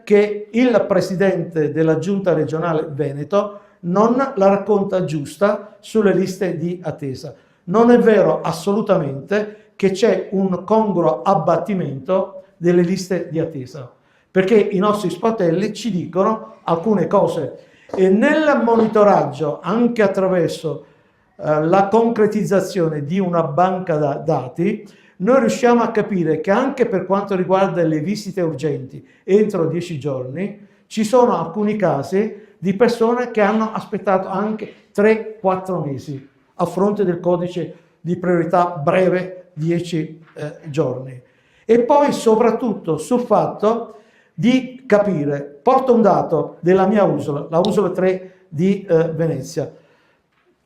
che il presidente della giunta regionale Veneto non la racconta giusta sulle liste di attesa. Non è vero assolutamente che c'è un congruo abbattimento delle liste di attesa, perché i nostri sportelli ci dicono alcune cose e nel monitoraggio, anche attraverso la concretizzazione di una banca dati, noi riusciamo a capire che anche per quanto riguarda le visite urgenti entro 10 giorni, ci sono alcuni casi di persone che hanno aspettato anche 3-4 mesi a fronte del codice di priorità breve 10 giorni. E poi soprattutto sul fatto di capire, porto un dato della mia usola, la usola 3 di Venezia.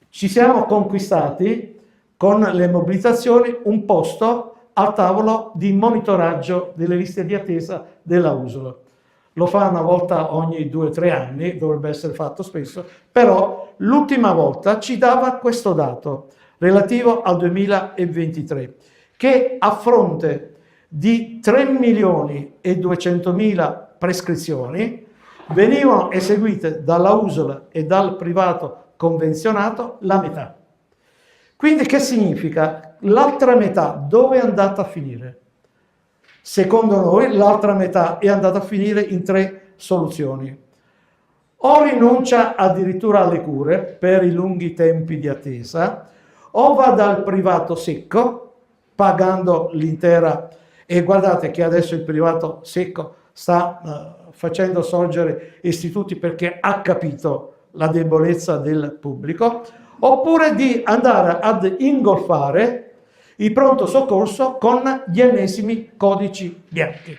Ci siamo conquistati con le mobilitazioni un posto al tavolo di monitoraggio delle liste di attesa della usola. Lo fa una volta ogni 2 o 3 anni, dovrebbe essere fatto spesso, però l'ultima volta ci dava questo dato relativo al 2023, che a fronte di 3.200.000 prescrizioni venivano eseguite dalla usola e dal privato convenzionato la metà. Quindi che significa? L'altra metà dove è andata a finire? Secondo noi l'altra metà è andata a finire in 3 soluzioni. O rinuncia addirittura alle cure per i lunghi tempi di attesa, o va dal privato secco, pagando l'intera. E guardate che adesso il privato secco sta facendo sorgere istituti perché ha capito la debolezza del pubblico, oppure di andare ad ingolfare il pronto soccorso con gli ennesimi codici bianchi.